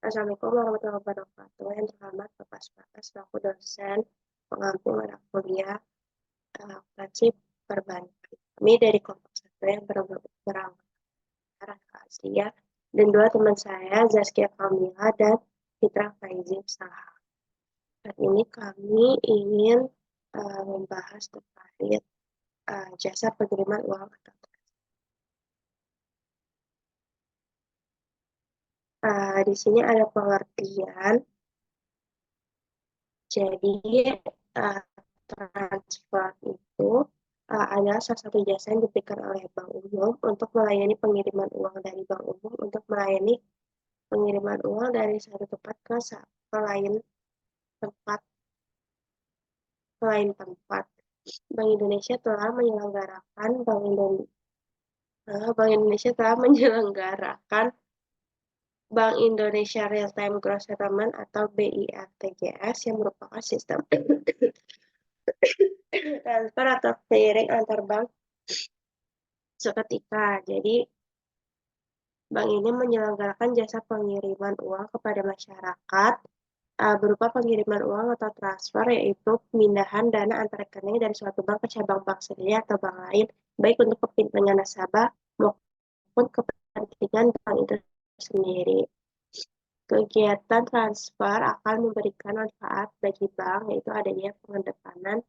Assalamualaikum warahmatullahi wabarakatuh. Yang terhormat Bapak Suparta selaku dosen pengampu mata kuliah akuntansi perbankan. Kami dari kelompok satu yang beranggotakan Raka Aslia dan dua teman saya Zaskia Kamila dan Fitra Faizim Saha. Saat ini kami ingin membahas terkait jasa pengiriman uang atau di sini ada pengertian. Jadi transfer itu adalah salah satu jasa yang diberikan oleh bank umum untuk melayani pengiriman uang dari bank umum untuk melayani pengiriman uang dari satu tempat ke lain tempat ke lain tempat. Bank Indonesia telah menyelenggarakan Bank Indonesia telah menyelenggarakan Bank Indonesia Real Time Gross Settlement atau BIRTGS yang merupakan sistem transfer atau clearing antar bank seketika. Jadi, bank ini menyelenggarakan jasa pengiriman uang kepada masyarakat berupa pengiriman uang atau transfer, yaitu pemindahan dana antar rekening dari suatu bank ke cabang bank sendiri atau bank lain, baik untuk kepentingan nasabah maupun kepentingan bank itu sendiri. Kegiatan transfer akan memberikan manfaat bagi bank, yaitu adanya pengedepanan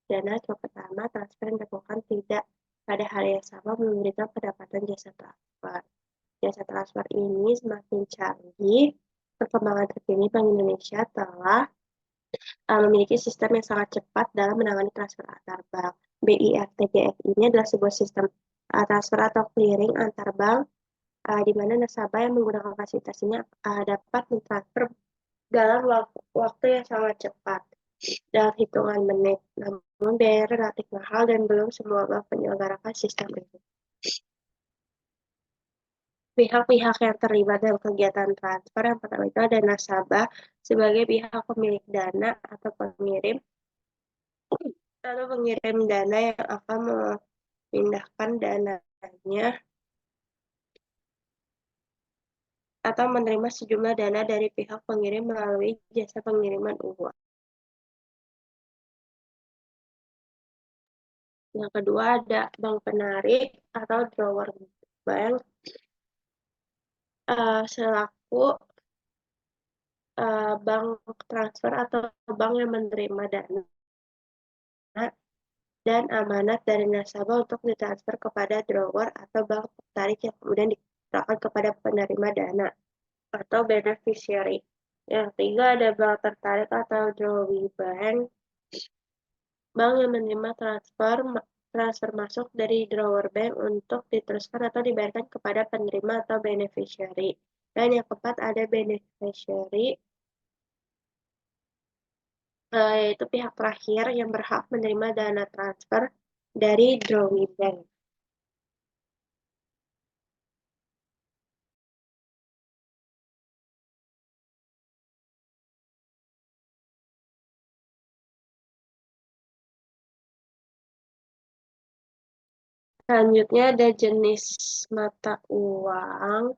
dana pertama transfer yang dilakukan tidak pada hari yang sama memberikan pendapatan jasa transfer. Jasa transfer ini semakin canggih. Perkembangan terkini Bank Indonesia telah memiliki sistem yang sangat cepat dalam menangani transfer antar bank. BIRTGF ini adalah sebuah sistem transfer atau clearing antar bank di mana nasabah yang menggunakan fasilitas ini dapat mentransfer dalam waktu yang sangat cepat dalam hitungan menit. Namun biaya relatif mahal dan belum semua bank menyelenggarakan sistem ini. Pihak-pihak yang terlibat dalam kegiatan transfer yang pertama itu ada nasabah sebagai pihak pemilik dana atau pengirim dana yang akan memindahkan dananya atau menerima sejumlah dana dari pihak pengirim melalui jasa pengiriman uang. Yang kedua ada bank penarik atau drawer bank selaku bank transfer atau bank yang menerima dana dan amanat dari nasabah untuk ditransfer kepada drawer atau bank penarik yang kemudian diserahkan kepada penerima dana atau beneficiary. Yang ketiga ada bank tertarik atau drawee bank, bank yang menerima transfer masuk dari drawer bank untuk diteruskan atau dibayarkan kepada penerima atau beneficiary. Dan yang keempat ada beneficiary, yaitu pihak terakhir yang berhak menerima dana transfer dari drawee bank. Selanjutnya ada jenis mata uang.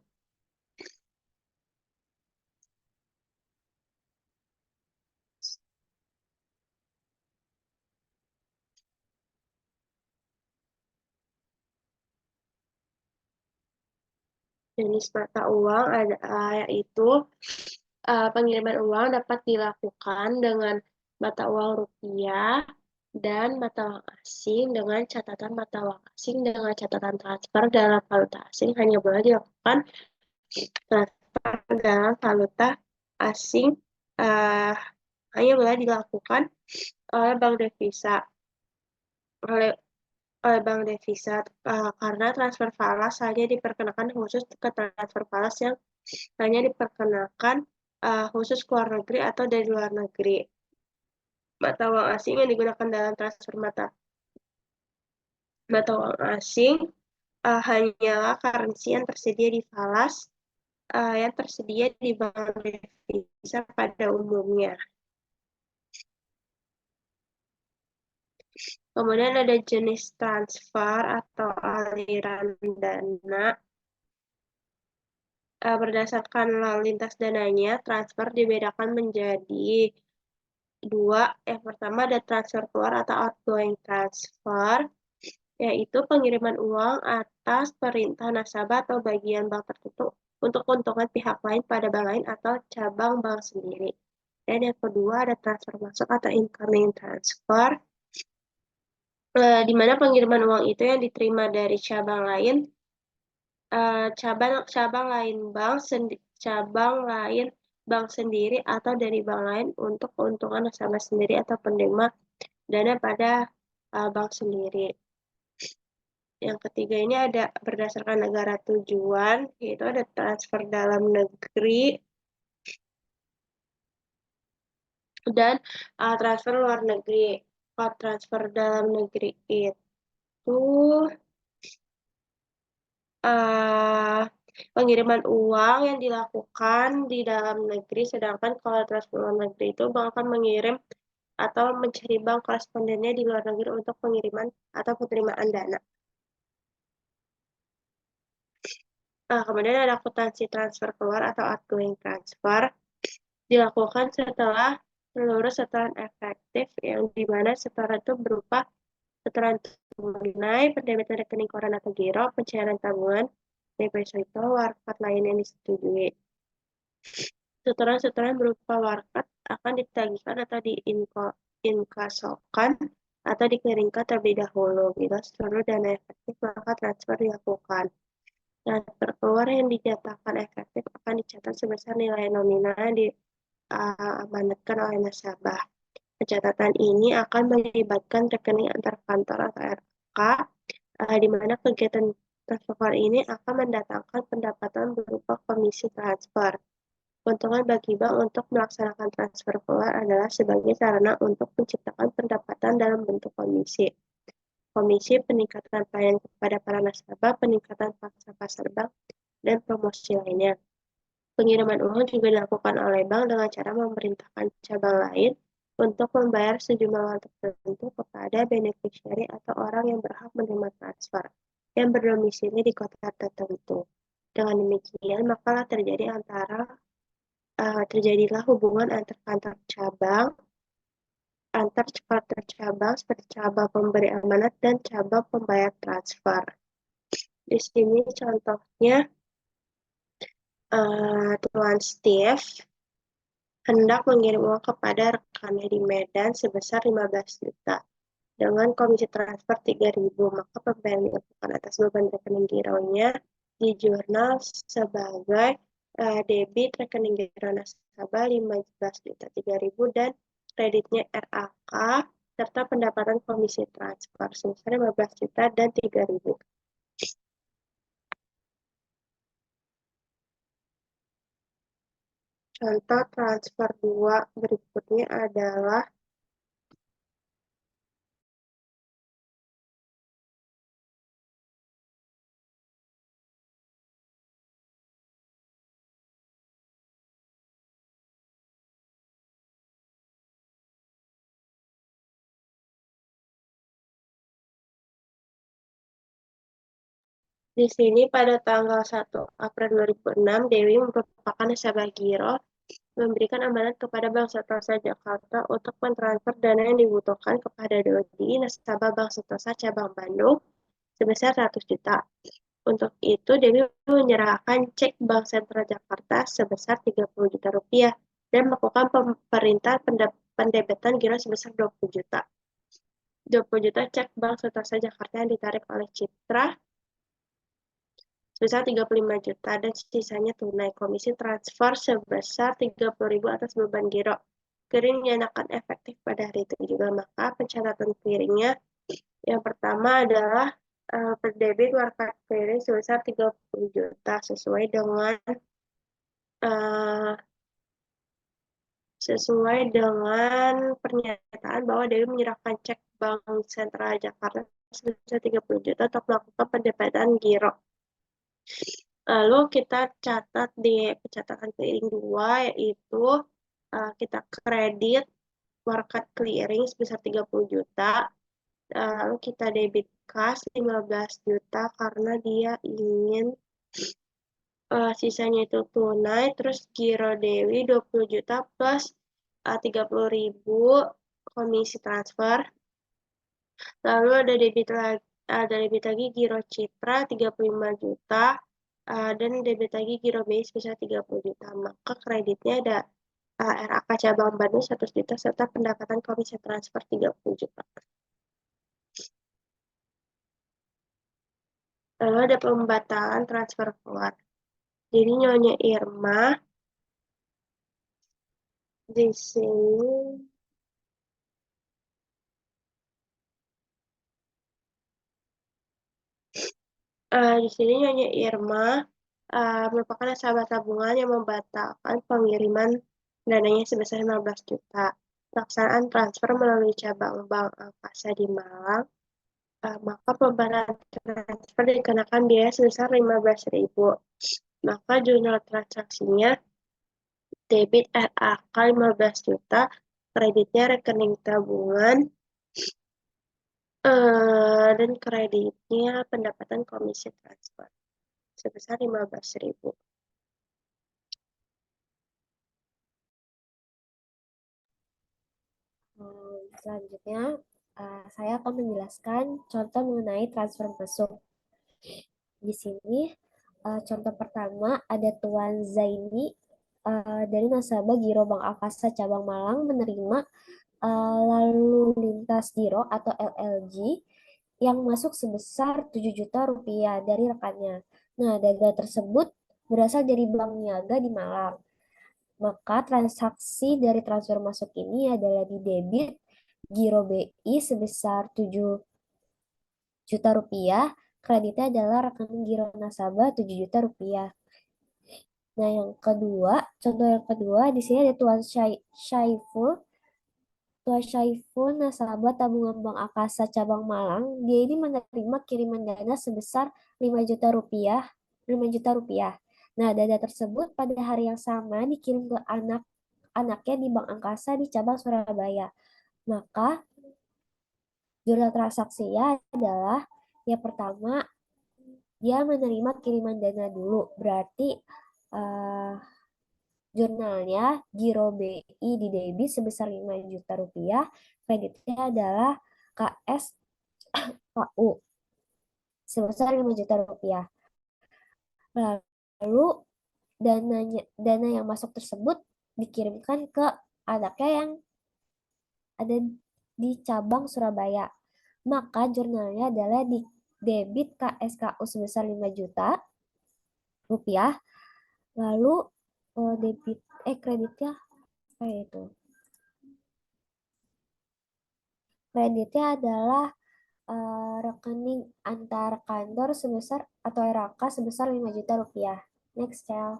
Jenis mata uang ada yaitu pengiriman uang dapat dilakukan dengan mata uang rupiah dan mata uang asing dengan catatan mata uang asing dengan catatan transfer dalam valuta asing hanya boleh dilakukan transfer dalam valuta asing uh, hanya boleh dilakukan oleh bank devisa oleh bank devisa karena transfer falas hanya diperkenakan khusus ke transfer falas yang hanya diperkenakan khusus ke luar negeri atau dari luar negeri. Mata uang asing yang digunakan dalam transfer mata uang asing hanyalah currency yang tersedia di falas yang tersedia di bank devisa pada umumnya. Kemudian ada jenis transfer atau aliran dana. berdasarkan lalu lintas dananya, transfer dibedakan menjadi dua. Yang pertama ada transfer keluar atau outgoing transfer, yaitu pengiriman uang atas perintah nasabah atau bagian bank tertentu untuk keuntungan pihak lain pada bank lain atau cabang bank sendiri. Dan yang kedua ada transfer masuk atau incoming transfer, di mana pengiriman uang itu yang diterima dari cabang lain, cabang cabang lain bank cabang lain bank sendiri atau dari bank lain untuk keuntungan nasabah sendiri atau penerima dana pada bank sendiri. Yang ketiga ini ada berdasarkan negara tujuan, yaitu ada transfer dalam negeri dan transfer luar negeri. Kalau transfer dalam negeri itu uh, pengiriman uang yang dilakukan di dalam negeri, sedangkan kalau transfer luar negeri itu bank akan mengirim atau mencari bank korespondennya di luar negeri untuk pengiriman atau penerimaan dana. Kemudian ada akuntansi transfer keluar atau outgoing transfer dilakukan setelah seluruh setoran efektif yang dimana setoran itu berupa setoran tunai, pendebitan rekening koran atau giro, pencairan tabungan, deposito, warkat lain yang disetujui. Setoran-setoran berupa warkat akan ditagihkan atau diinkasokan atau dikeringkan terlebih dahulu. Bila seluruh dana efektif, maka transfer dilakukan. Transfer keluar yang dinyatakan efektif akan dicatat sebesar nilai nominal yang diamanatkan oleh nasabah. Pencatatan ini akan melibatkan rekening antar kantor atau RK, di mana kegiatan transfer ini akan mendatangkan pendapatan berupa komisi transfer. Keuntungan bagi bank untuk melaksanakan transfer keluar adalah sebagai sarana untuk menciptakan pendapatan dalam bentuk komisi. Komisi peningkatan pelayanan kepada para nasabah, peningkatan paksa pasar bank, dan promosi lainnya. Pengiriman uang juga dilakukan oleh bank dengan cara memerintahkan cabang lain untuk membayar sejumlah uang tertentu kepada beneficiary atau orang yang berhak menerima transfer yang berdomisili di kota tertentu. Dengan demikian, maka terjadilah hubungan antar kantor cabang, antar kantor cabang seperti cabang pemberi amanat dan cabang pembayar transfer. Di sini contohnya, Tuan Steve hendak mengirim uang kepada rekannya di Medan sebesar 15 juta. Dengan komisi transfer 3.000, maka pembayaran dilakukan atas beban rekening gironya di jurnal sebagai debit rekening giro nasabah 15 juta 3.000 dan kreditnya RAK serta pendapatan komisi transfer sebesar 15 juta dan 3.000. Contoh transfer 2 berikutnya adalah di sini pada tanggal 1 April 2006, Dewi merupakan nasabah giro memberikan amanat kepada Bank Sentosa Jakarta untuk mentransfer dana yang dibutuhkan kepada Dodi, nasabah Bank Sentosa Cabang Bandung, sebesar 100 juta. Untuk itu, Dewi menyerahkan cek Bank Sentral Jakarta sebesar 30 juta rupiah dan melakukan perintah pendebetan giro sebesar 20 juta. 20 juta cek Bank Sentosa Jakarta yang ditarik oleh Citra sebesar 35 juta dan sisanya tunai. Komisi transfer sebesar 30.000 atas beban giro. Clearing dinyatakan efektif pada hari itu juga, maka pencatatan clearingnya yang pertama adalah per debit warkat clearing sebesar 30 juta uh, sesuai dengan pernyataan bahwa Dewi menyerahkan cek Bank Sentral Jakarta sebesar 30 juta untuk melakukan pendebatan giro. Lalu kita catat di pencatatan clearing 2, yaitu kita kredit market clearing sebesar 30 juta. Lalu kita debit cash 15 juta karena dia ingin sisanya itu tunai, terus giro Dewi 20 juta plus 30.000 komisi transfer. Lalu ada debit lagi giro Citra 35 juta, dan debit lagi giro BI sebesar 30 juta. Maka kreditnya ada RAK cabang Bandung 100 juta serta pendapatan komisi transfer 30 juta. Lalu ada pembatalan transfer keluar. Jadi Nyonya Irma di sini di sini Nyonya Irma merupakan nasabah tabungan yang membatalkan pengiriman dananya sebesar 15 juta. Pelaksanaan transfer melalui cabang Bank Angkasa di Malang, maka pembatalan transfer dikenakan biaya sebesar 15.000. Maka jurnal transaksinya debit RAK 15 juta, kreditnya rekening tabungan, dan kreditnya pendapatan komisi transfer sebesar 15.000. Selanjutnya, saya akan menjelaskan contoh mengenai transfer masuk. Di sini, contoh pertama ada Tuan Zaini dari nasabah Giro Bank Akasa Cabang Malang menerima lalu lintas Giro atau LLG yang masuk sebesar 7 juta rupiah dari rekannya. Nah, dana tersebut berasal dari Bank Niaga di Malang. Maka transaksi dari transfer masuk ini adalah di debit Giro BI sebesar 7 juta rupiah, kreditnya adalah rekening giro nasabah 7 juta rupiah. Nah, contoh yang kedua, di sini ada Syaiful. Tuan Syaiful, nasabah tabungan Bank Akasa Cabang Malang, dia ini menerima kiriman dana sebesar 5 juta rupiah, 5 juta rupiah. Nah, dana tersebut pada hari yang sama dikirim ke anaknya di Bank Angkasa di cabang Surabaya. Maka jurnal transaksinya adalah yang pertama dia menerima kiriman dana dulu, berarti jurnalnya giro BI di debit sebesar 5 juta rupiah, kreditnya adalah KSKU sebesar 5 juta rupiah. Lalu dana yang masuk tersebut dikirimkan ke anaknya yang ada di cabang Surabaya. Maka jurnalnya adalah di debit KSKU sebesar 5 juta rupiah. Lalu kreditnya apa itu? Kreditnya adalah rekening antar kantor sebesar atau RAK sebesar 5 juta rupiah. Next, Cel.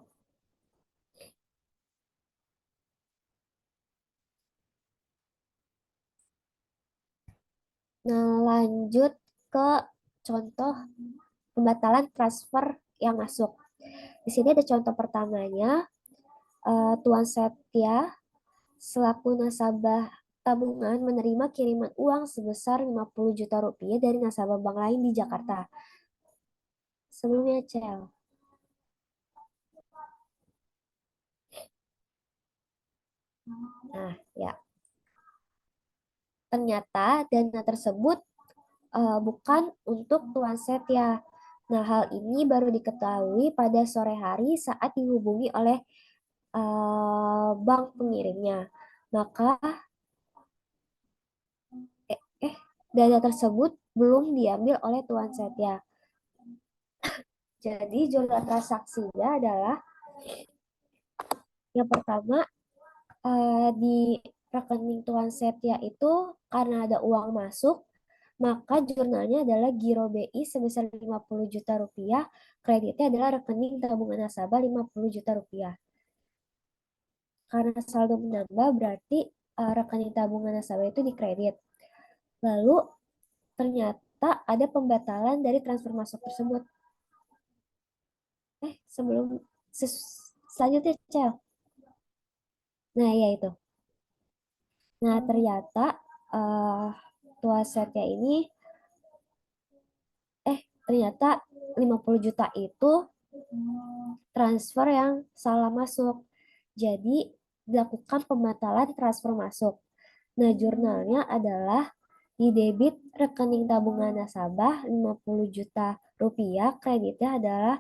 Nah, lanjut ke contoh pembatalan transfer yang masuk. Di sini ada contoh pertamanya, Tuan Setia selaku nasabah tabungan menerima kiriman uang sebesar 50 juta rupiah dari nasabah bank lain di Jakarta. Sebelumnya, Cel. Nah, ya. Ternyata dana tersebut bukan untuk Tuan Setia. Nah, hal ini baru diketahui pada sore hari saat dihubungi oleh bank pengirimnya. Maka dana tersebut belum diambil oleh Tuan Setia. Jadi jumlah transaksinya adalah yang pertama di rekening Tuan Setia itu karena ada uang masuk, maka jurnalnya adalah giro BI sebesar 50 juta rupiah, kreditnya adalah rekening tabungan nasabah 50 juta rupiah. Karena saldo menambah berarti rekening tabungan nasabah itu dikredit. Lalu ternyata ada pembatalan dari transfer masuk tersebut. Sebelum selanjutnya, Cel. Nah, ya itu. Nah, ternyata tua setnya ini ternyata 50 juta itu transfer yang salah masuk. Jadi dilakukan pembatalan transfer masuk. Nah, jurnalnya adalah di debit rekening tabungan nasabah 50 juta rupiah, kreditnya adalah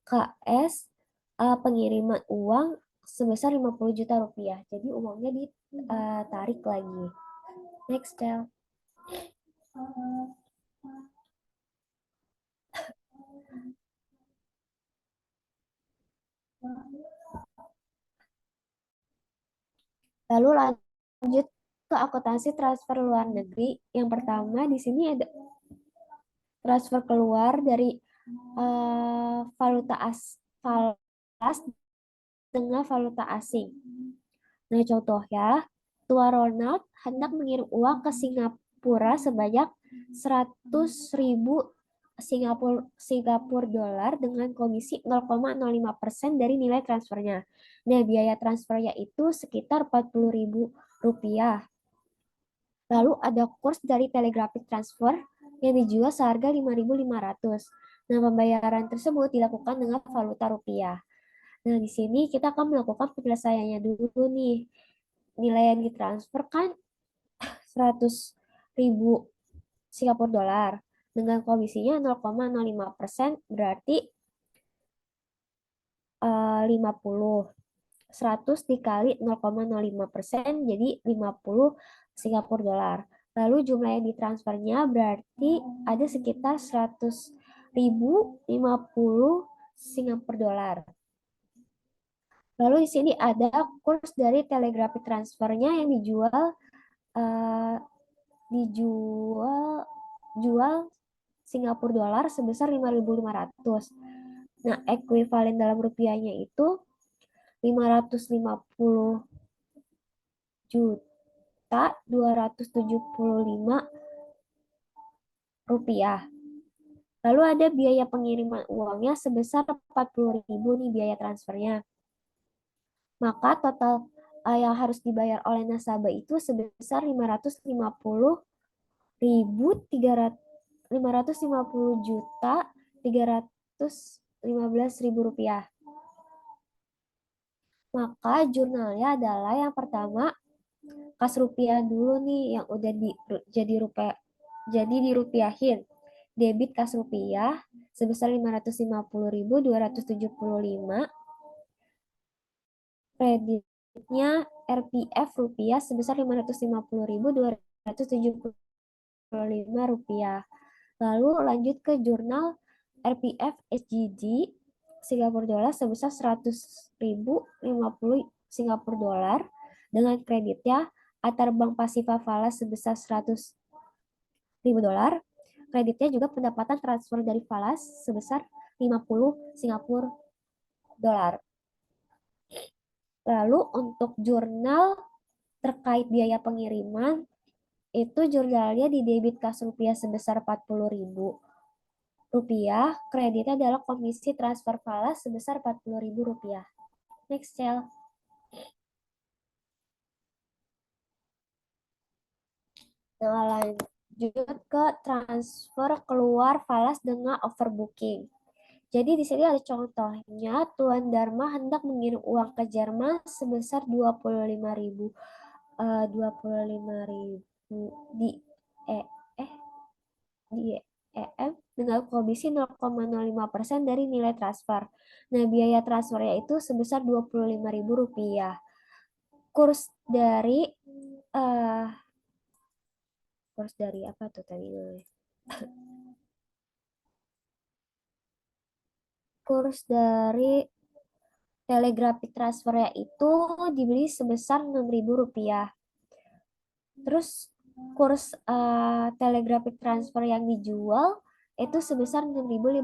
KS pengiriman uang sebesar 50 juta rupiah. Jadi uangnya ditarik lagi. Next, Del. Lalu lanjut ke akuntansi transfer luar negeri. Yang pertama di sini ada transfer keluar dari valuta falas dengan valuta asing. Nah, contohnya, Tua Ronald hendak mengirim uang ke Singapura sebanyak 100.000 Singapura dolar dengan komisi 0,05% dari nilai transfernya. Nah, biaya transfernya itu sekitar 40.000 rupiah. Lalu ada kurs dari telegraphic transfer yang dijual seharga 5.500. Nah, pembayaran tersebut dilakukan dengan valuta rupiah. Nah, di sini kita akan melakukan penyelesaiannya dulu nih. Nilai yang ditransfer kan 100.000 Singapura dolar. Dengan komisinya 0,05%, berarti 50. 100 dikali 0,05% jadi 50 Singapura dolar. Lalu jumlah yang ditransfernya berarti ada sekitar 100.050 Singapura dolar. Lalu di sini ada kurs dari telegraphic transfernya yang uh, jual Singapura dolar sebesar 5.500. Nah, ekuivalen dalam rupiahnya itu 550 juta 275 rupiah. Lalu ada biaya pengiriman uangnya sebesar 40.000 nih biaya transfernya. Maka total yang harus dibayar oleh nasabah itu sebesar 550 juta 315.000 rupiah. Maka jurnalnya adalah yang pertama kas rupiah dulu nih yang udah jadi dirupiahin. Debit kas rupiah sebesar 550.275. Kreditnya RPF rupiah sebesar 550.275 rupiah. Lalu lanjut ke jurnal RPF SGD Singapura dolar sebesar 100.050 Singapura dolar dengan kreditnya antar bank Pasifa Falas sebesar 100.000 dolar. Kreditnya juga pendapatan transfer dari Falas sebesar 50 Singapura dolar. Lalu untuk jurnal terkait biaya pengiriman, itu jurnalnya di debit kas rupiah sebesar 40.000 rupiah, kreditnya adalah komisi transfer falas sebesar 40.000 rupiah. Next, Cel. Nah, lanjut ke transfer keluar falas dengan overbooking. Jadi di sini ada contohnya, Tuan Dharma hendak mengirim uang ke Jerman sebesar 25.000 di eh eh di EM dengan komisi 0,05% dari nilai transfer. Nah, biaya transfernya itu sebesar 25.000 rupiah. Kurs dari uh, kurs dari apa tuh tadi namanya? Kurs dari telegraphic transfernya itu dibeli sebesar 6.000 rupiah. Terus kurs telegraphic transfer yang dijual itu sebesar 6.500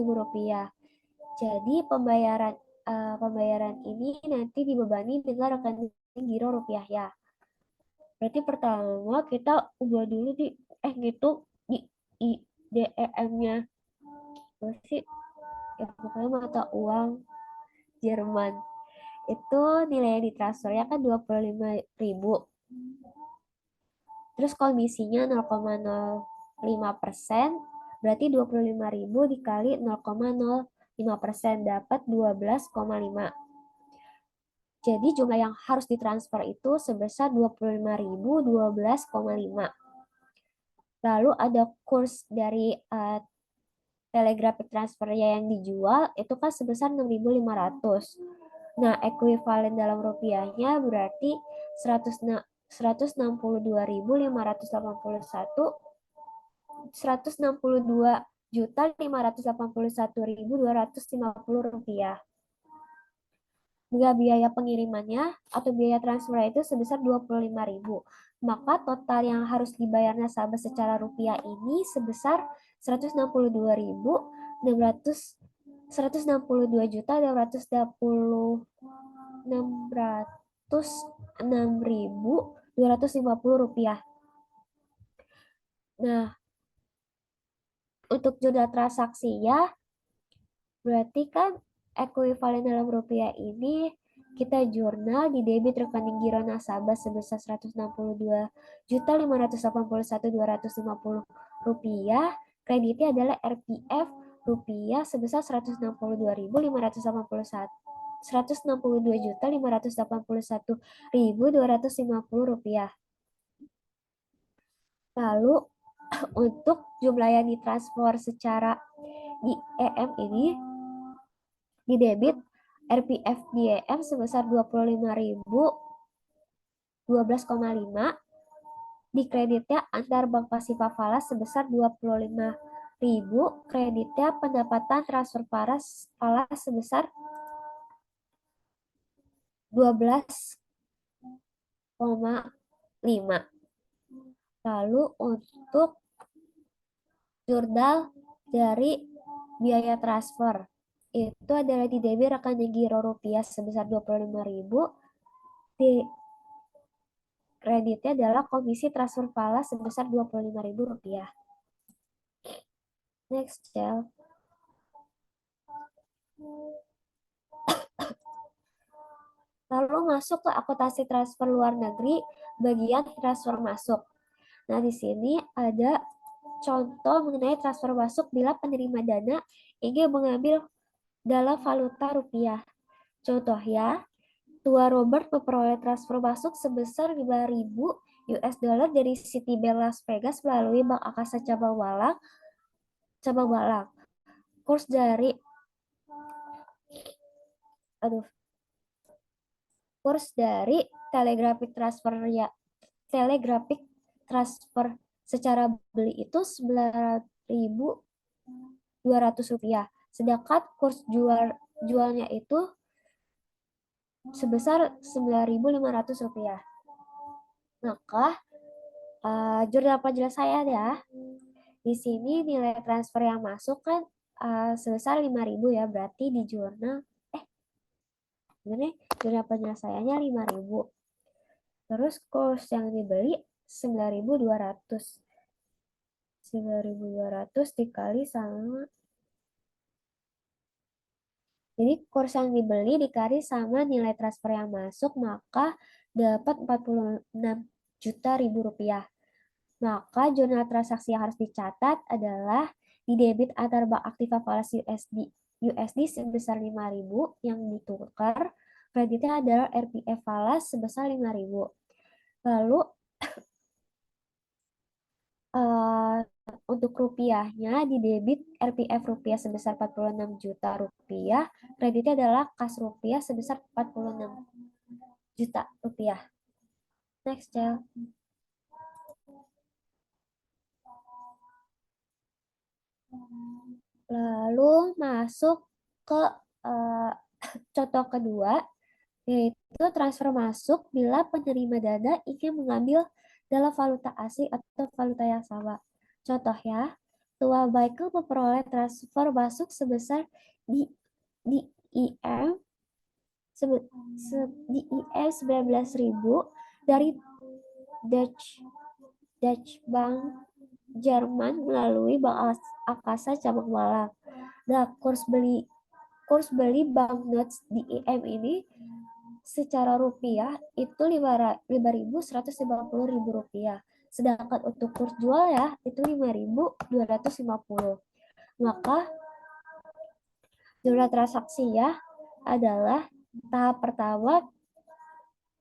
rupiah. Jadi pembayaran ini nanti dibebani dengan rekening giro rupiah ya. Berarti pertama kita ubah dulu gitu di DEM-nya. Apa sih? Ya pokoknya mata uang Jerman. Itu nilai ditransfernya kan 25.000. Terus komisinya 0,05%, berarti 25.000 dikali 0,05%. 5% dapat 12,5. Jadi jumlah yang harus ditransfer itu sebesar 25.012,5. Lalu ada kurs dari telegraphic transfernya yang dijual itu kan sebesar 6.500. Nah, ekuivalen dalam rupiahnya berarti 162.581 rupiah. Jika biaya pengirimannya atau biaya transfer itu sebesar 25.000, maka total yang harus dibayar nasabah secara rupiah ini sebesar 162.646.250 rupiah. Nah, untuk jumlah transaksinya berarti kan ekuivalen dalam rupiah ini kita jurnal di debit rekening giro nasabah sebesar 162.581.250 rupiah. Kreditnya adalah RPF rupiah sebesar 162.581 rupiah. Lalu untuk jumlah yang ditransfer secara di EM ini di debit RPF di EM sebesar 25.012,5, di kreditnya antar bank Pasifa Falas sebesar 25.000, kreditnya pendapatan transfer Falas sebesar 12,5. Lalu untuk jurnal dari biaya transfer itu adalah di debit rekening giro rupiah sebesar 25.000, di kreditnya adalah komisi transfer falas sebesar 25.000 rupiah. Next, Cel. Lalu masuk ke akuntansi transfer luar negeri, bagian transfer masuk. Nah, di sini ada contoh mengenai transfer masuk bila penerima dana ingin mengambil dalam valuta rupiah. Contoh ya, Tua Robert memperoleh transfer masuk sebesar 5.000 US dollar dari Citibank Las Vegas melalui Bank Akasa Cabang Malang. Kurs dari telegraphic transfer secara beli itu 9.200 rupiah. Sedangkan kurs jualnya itu sebesar 9.500 rupiah. Maka jurnal penyelesaian ya. Di sini nilai transfer yang masuk kan sebesar 5.000 ya, berarti di jurnal jurnal penyelesaiannya 5.000. Terus kurs yang dibeli 9.200. 9.200 dikali sama, jadi kurs yang dibeli dikali sama nilai transfer yang masuk, maka dapat 46 juta ribu rupiah. Maka jurnal transaksi yang harus dicatat adalah di debit antar bank Aktiva Falas USD sebesar 5.000 yang ditukar, kreditnya adalah RPF Falas sebesar 5.000. Lalu untuk rupiahnya di debit RPF rupiah sebesar 46 juta rupiah, kreditnya adalah kas rupiah sebesar 46 juta rupiah. Next, Cel. Lalu masuk ke contoh kedua, yaitu transfer masuk bila penerima dana ingin mengambil dalam valuta asing atau valuta yang sama. Contoh ya, Tua Michael memperoleh transfer masuk sebesar di IM 19.000 dari Dutch Bank Jerman melalui Bank Akasa Cabang Malang. Nah, kurs beli banknotes di IM ini secara rupiah itu 5.150 ribu rupiah. Sedangkan untuk kurs jual ya itu 5.250. Maka Jumlah transaksi ya adalah tahap pertama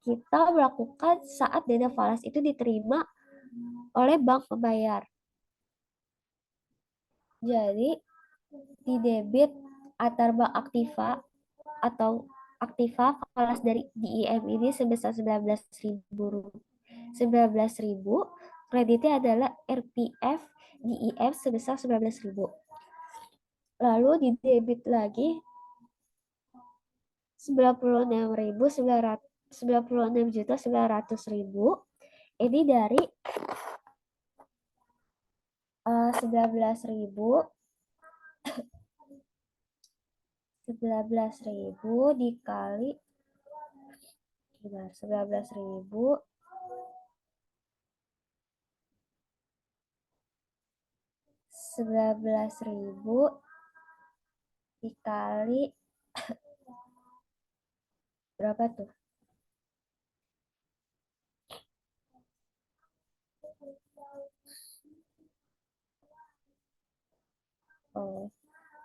kita melakukan saat dana falas itu diterima oleh bank pembayar. Jadi di debit antar bank aktiva atau aktiva falas dari DIM ini sebesar 19.000 kreditnya adalah RPF DIM sebesar 19.000. Lalu di debit lagi 96.900 ini dari 11.000 dikali 11.000 dikali berapa tuh? Oh,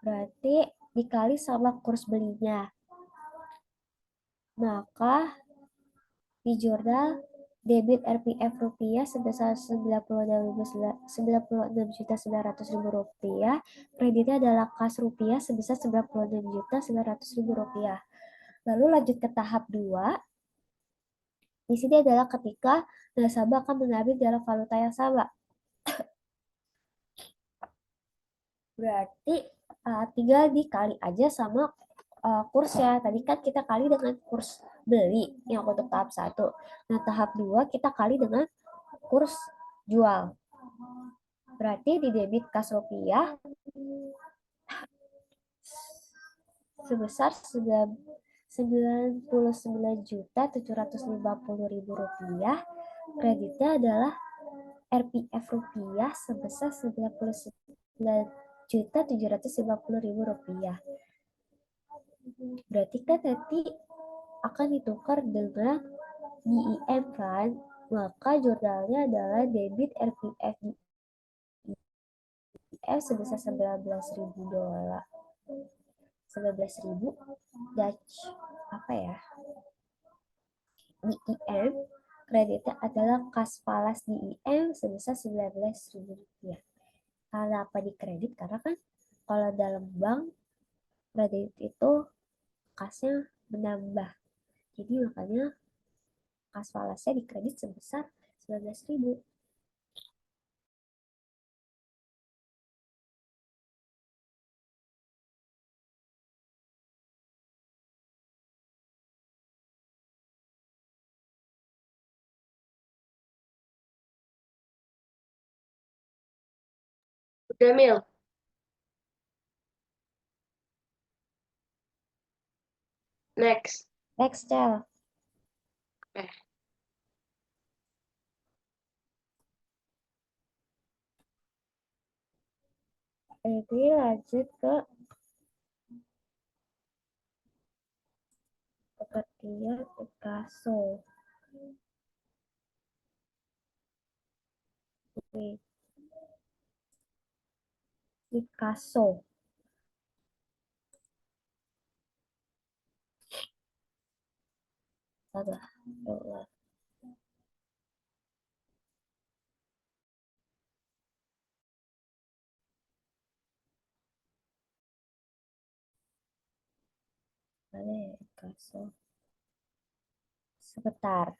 berarti dikali sama kurs belinya. Maka di jurnal debit RPF rupiah sebesar 96.900.000 rupiah, kreditnya adalah kas rupiah sebesar 96.900.000 rupiah. Lalu lanjut ke tahap 2. Di sini adalah ketika nasabah akan mengambil dalam valuta yang sama. Berarti tinggal dikali aja sama kursnya. Tadi kan kita kali dengan kurs beli yang untuk tahap 1. Nah, tahap 2 kita kali dengan kurs jual. Berarti di debit kas rupiah sebesar 99.750.000 rupiah. Kreditnya adalah RPF rupiah sebesar 99.750.000 rupiah. Berarti kan nanti akan ditukar dengan DIM kan? Maka jurnalnya adalah debit RPF DIM sebesar $19.000. 11.000 Dutch apa ya? DIM kreditnya adalah kas falas DIM sebesar 19.000 rupiah. Karena apa dikredit? Karena kan kalau dalam bank kredit itu kasnya menambah. Jadi makanya kas falasnya dikredit sebesar 19.000. Udah, Mil. Next. Excel. Eh, Ini lanjut ke pengertian Picasso. Oke, Picasso. Ada, ada Picasso. Sebentar.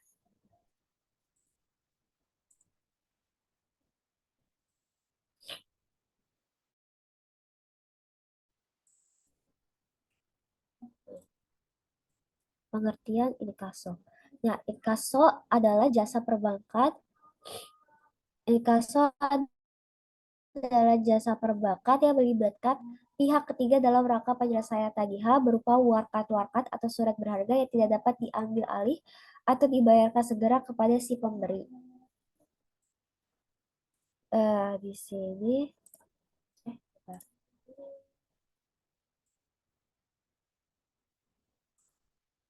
Pengertian inkaso. Nah, inkaso adalah jasa perbankan. Inkaso adalah jasa perbankan yang melibatkan pihak ketiga dalam rangka penyelesaian tagihan berupa warkat-warkat atau surat berharga yang tidak dapat diambil alih atau dibayarkan segera kepada si pemberi. Di sini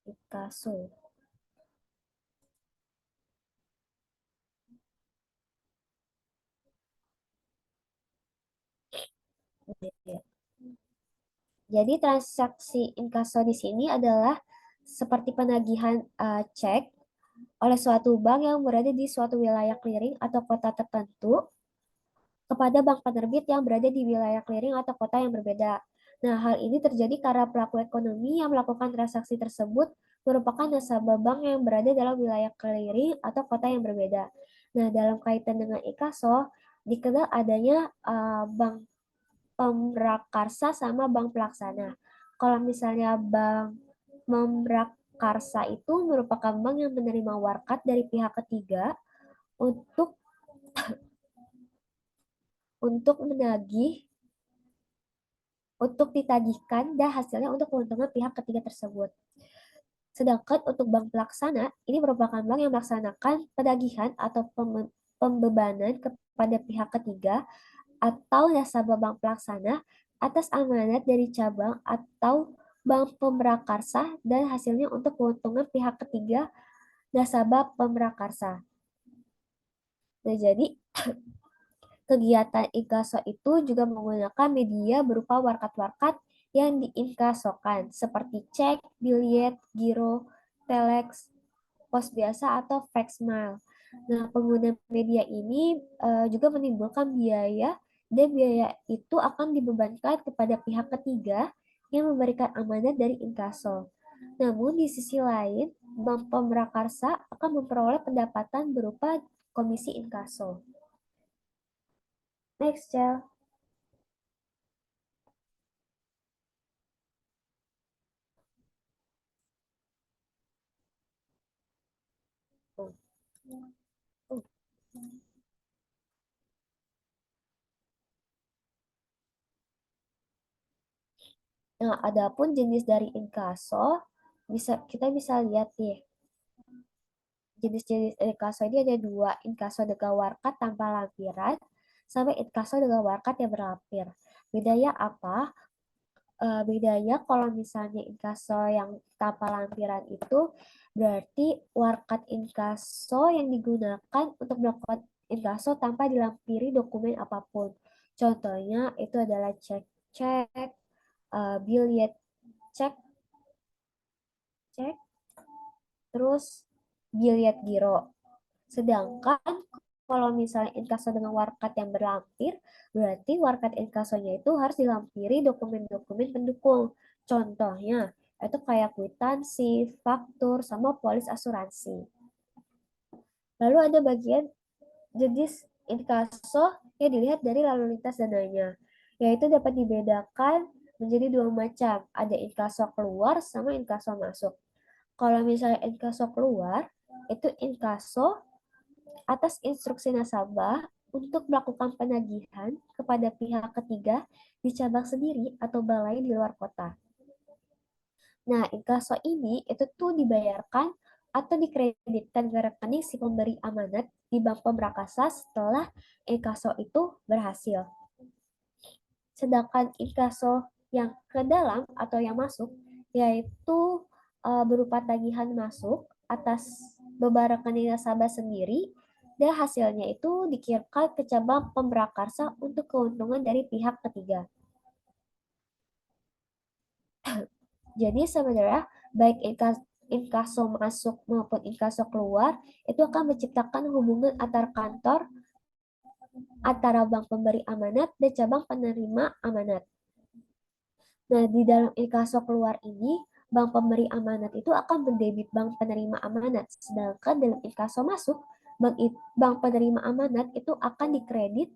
inkaso. Jadi transaksi inkaso di sini adalah seperti penagihan cek oleh suatu bank yang berada di suatu wilayah clearing atau kota tertentu kepada bank penerbit yang berada di wilayah clearing atau kota yang berbeda. Nah, hal ini terjadi karena pelaku ekonomi yang melakukan transaksi tersebut merupakan nasabah bank yang berada dalam wilayah clearing atau kota yang berbeda. Nah, dalam kaitan dengan inkaso, dikenal adanya bank pemrakarsa sama bank pelaksana. Kalau misalnya bank pemrakarsa itu merupakan bank yang menerima warkat dari pihak ketiga untuk menagih untuk ditagihkan dan hasilnya untuk keuntungan pihak ketiga tersebut. Sedangkan untuk bank pelaksana, ini merupakan bank yang melaksanakan penagihan atau pembebanan kepada pihak ketiga atau nasabah bank pelaksana atas amanat dari cabang atau bank pemrakarsa dan hasilnya untuk keuntungan pihak ketiga nasabah pemrakarsa. Nah, jadi kegiatan inkaso itu juga menggunakan media berupa warkat-warkat yang diinkasokan seperti cek, biliet, giro, telex, pos biasa atau fax mail. Nah, pengguna media ini juga menimbulkan biaya dan biaya itu akan dibebankan kepada pihak ketiga yang memberikan amanat dari inkaso. Namun di sisi lain, bank pemrakarsa akan memperoleh pendapatan berupa komisi inkaso. Next, Cel. Nah, adapun jenis dari inkaso, kita bisa lihat nih. Jenis-jenis inkaso ini ada dua, inkaso dengan warkat tanpa lampiran, sama inkaso dengan warkat yang berlampir. Bedanya apa? Bedanya kalau misalnya inkaso yang tanpa lampiran itu berarti warkat inkaso yang digunakan untuk melakukan inkaso tanpa dilampiri dokumen apapun. Contohnya itu adalah cek-cek, biliet cek, cek, terus biliet giro. Sedangkan kalau misalnya inkaso dengan warkat yang berlampir, berarti warkat inkasonya itu harus dilampiri dokumen-dokumen pendukung. Contohnya, itu kayak kwitansi, faktur, sama polis asuransi. Lalu ada bagian jenis inkaso yang dilihat dari lalu lintas dananya, yaitu dapat dibedakan menjadi dua macam, ada inkaso keluar sama inkaso masuk. Kalau misalnya inkaso keluar, itu inkaso atas instruksi nasabah untuk melakukan penagihan kepada pihak ketiga di cabang sendiri atau balai di luar kota. Nah, inkaso ini itu tuh dibayarkan atau dikreditkan ke rekening si pemberi amanat di bank pemrakasa setelah inkaso itu berhasil. Sedangkan inkaso yang ke dalam atau yang masuk yaitu berupa tagihan masuk atas beban rekening nasabah sendiri dan hasilnya itu dikirimkan ke cabang pemrakarsa untuk keuntungan dari pihak ketiga. Jadi sebenarnya baik inkaso masuk maupun inkaso keluar itu akan menciptakan hubungan antar kantor antara bank pemberi amanat dan cabang penerima amanat. Nah, di dalam inkaso keluar ini, bank pemberi amanat itu akan mendebit bank penerima amanat. Sedangkan dalam inkaso masuk, bank penerima amanat itu akan dikredit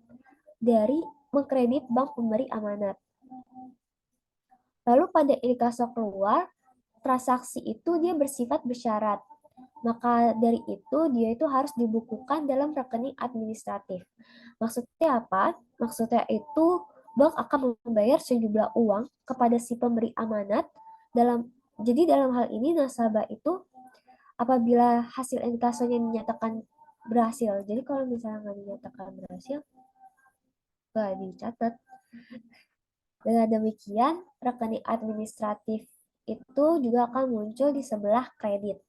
dari mengkredit bank pemberi amanat. Lalu pada inkaso keluar, transaksi itu dia bersifat bersyarat. Maka dari itu dia itu harus dibukukan dalam rekening administratif. Maksudnya apa? Maksudnya itu bank akan membayar sejumlah uang kepada si pemberi amanat dalam hal ini nasabah itu apabila hasil inkasonya dinyatakan berhasil. Jadi kalau misalnya nggak dinyatakan berhasil, nggak dicatat. Dengan demikian, rekening administratif itu juga akan muncul di sebelah kredit.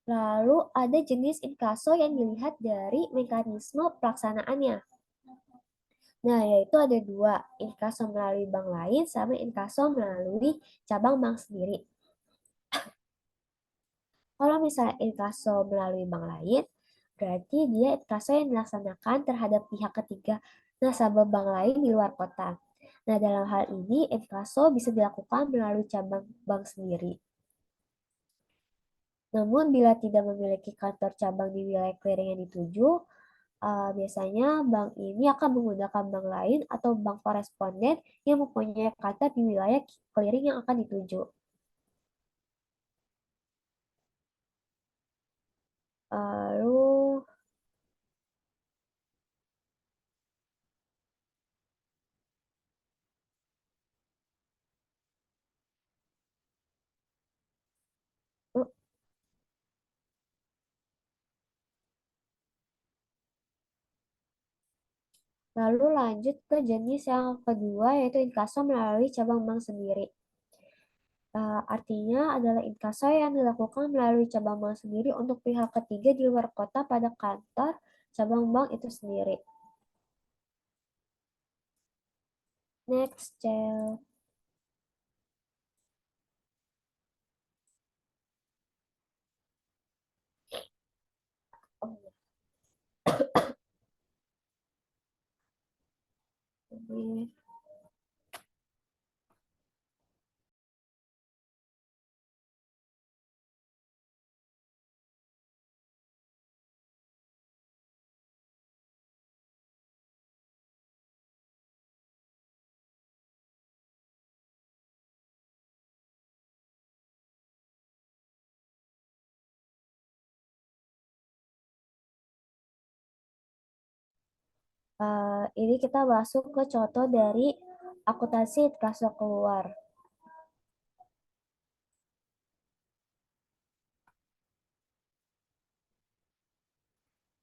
Lalu ada jenis inkaso yang dilihat dari mekanisme pelaksanaannya. Nah, yaitu ada dua, inkaso melalui bank lain sama inkaso melalui cabang bank sendiri. Kalau misalnya inkaso melalui bank lain, berarti dia inkaso yang dilaksanakan terhadap pihak ketiga nasabah bank lain di luar kota. Nah, dalam hal ini inkaso bisa dilakukan melalui cabang bank sendiri. Namun, bila tidak memiliki kantor cabang di wilayah clearing yang dituju, biasanya bank ini akan menggunakan bank lain atau bank koresponden yang mempunyai kantor di wilayah clearing yang akan dituju. Lalu, lalu lanjut ke jenis yang kedua yaitu inkaso melalui cabang bank sendiri. Artinya adalah inkaso yang dilakukan melalui cabang bank sendiri untuk pihak ketiga di luar kota pada kantor cabang bank itu sendiri. Next, Cel. Oh, ini. Ini kita masuk ke contoh dari akuntansi inkaso keluar.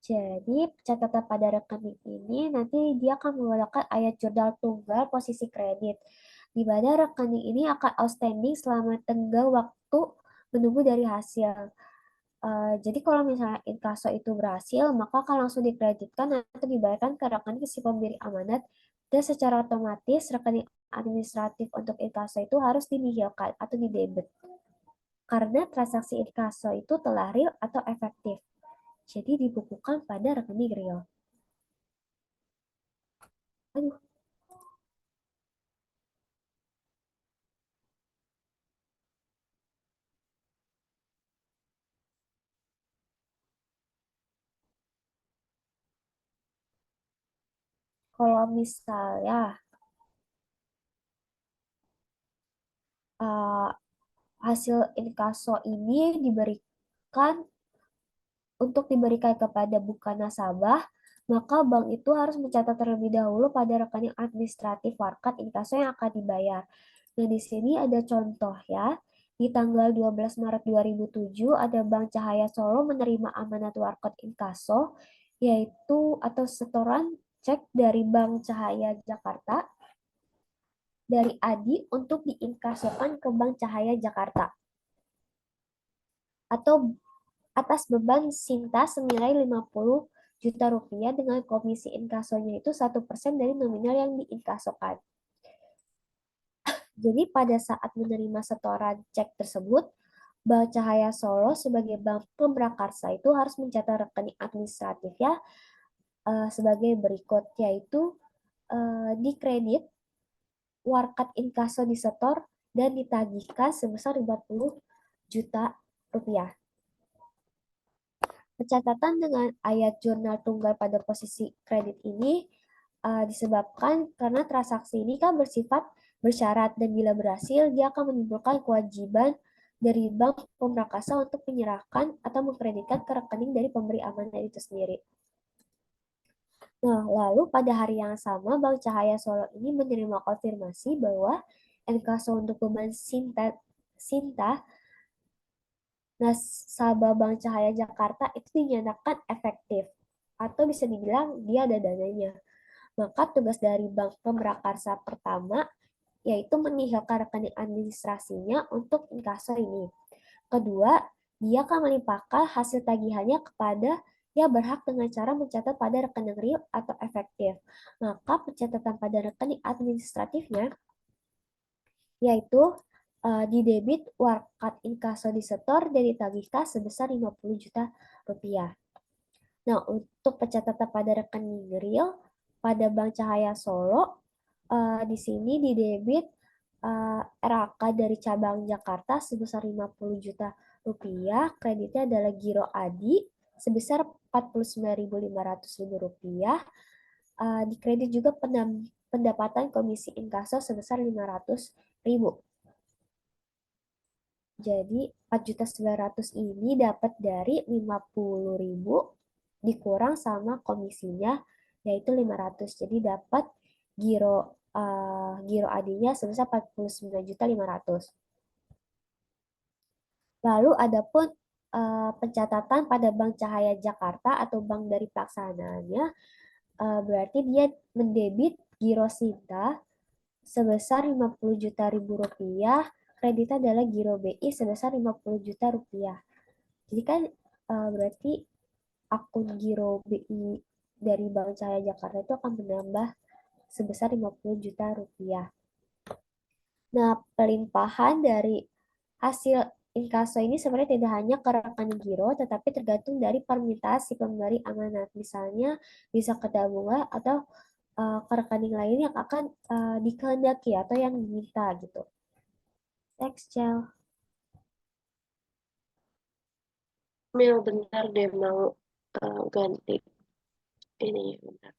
Jadi, catatan pada rekening ini nanti dia akan menggunakan ayat jurnal tunggal posisi kredit, di mana rekening ini akan outstanding selama tenggang waktu menunggu dari hasil. Jadi kalau misalnya inkaso itu berhasil, maka akan langsung dikreditkan atau dibayarkan ke rekening si pemberi amanat, dan secara otomatis rekening administratif untuk inkaso itu harus dinihilkan atau didebit. Karena transaksi inkaso itu telah real atau efektif. Jadi dibukukan pada rekening real. Aduh, kalau misalnya uh, hasil inkaso ini diberikan untuk diberikan kepada bukan nasabah, maka bank itu harus mencatat terlebih dahulu pada rekening administratif warkat inkaso yang akan dibayar. Nah, di sini ada contoh ya. Di tanggal 12 Maret 2007 ada Bank Cahaya Solo menerima amanat warkot inkaso, yaitu atau setoran cek dari Bank Cahaya Jakarta dari Adi untuk diinkasokan ke Bank Cahaya Jakarta atau atas beban Sinta senilai 50 juta rupiah dengan komisi inkasonya itu 1% dari nominal yang diinkasokan. Jadi pada saat menerima setoran cek tersebut, Bank Cahaya Solo sebagai bank pemrakarsa itu harus mencatat rekening administratif ya sebagai berikut, yaitu di kredit warkat inkaso disetor dan ditagihkan sebesar 50 juta rupiah. Pencatatan dengan ayat jurnal tunggal pada posisi kredit ini disebabkan karena transaksi ini kan bersifat bersyarat dan bila berhasil dia akan menimbulkan kewajiban dari bank pemrakasa untuk menyerahkan atau mengkreditkan ke rekening dari pemberi amanah itu sendiri. Nah, lalu pada hari yang sama Bank Cahaya Solo ini menerima konfirmasi bahwa inkaso untuk beban Sinta nasabah Bank Cahaya Jakarta itu dinyatakan efektif atau bisa dibilang dia ada dananya. Maka tugas dari Bank Pemrakarsa pertama yaitu menihilkan rekening administrasinya untuk inkaso ini. Kedua, dia akan melimpahkan hasil tagihannya kepada ia berhak dengan cara mencatat pada rekening real atau efektif. Maka pencatatan pada rekening administratifnya yaitu di debit warkat inkaso disetor dan ditagihkan sebesar 50 juta rupiah. Nah, untuk pencatatan pada rekening real pada Bank Cahaya Solo, di sini di debit RAK dari cabang Jakarta sebesar 50 juta rupiah, kreditnya adalah Giro Adi sebesar 49.500 ribu rupiah, dikredit juga pendapatan komisi inkaso sebesar 500 ribu. Jadi 4.900.000 ini dapat dari 50.000 dikurang sama komisinya yaitu 500. Jadi dapat giro adinya sebesar 49.500. Lalu adapun pencatatan pada Bank Cahaya Jakarta atau bank dari pelaksanaannya berarti dia mendebit giro Sinta sebesar 50 juta ribu rupiah, kreditnya adalah giro BI sebesar 50 juta rupiah. Jadi kan berarti akun giro BI dari Bank Cahaya Jakarta itu akan menambah sebesar 50 juta rupiah. Nah, pelimpahan dari hasil inkaso ini sebenarnya tidak hanya ke rekening giro, tetapi tergantung dari permintaan si pemberi amanat. Misalnya bisa ke tabungan atau ke rekening lain yang akan dikehendaki atau yang diminta gitu. Next, Cel. Mil, bentar deh mau ganti ini. Bentar.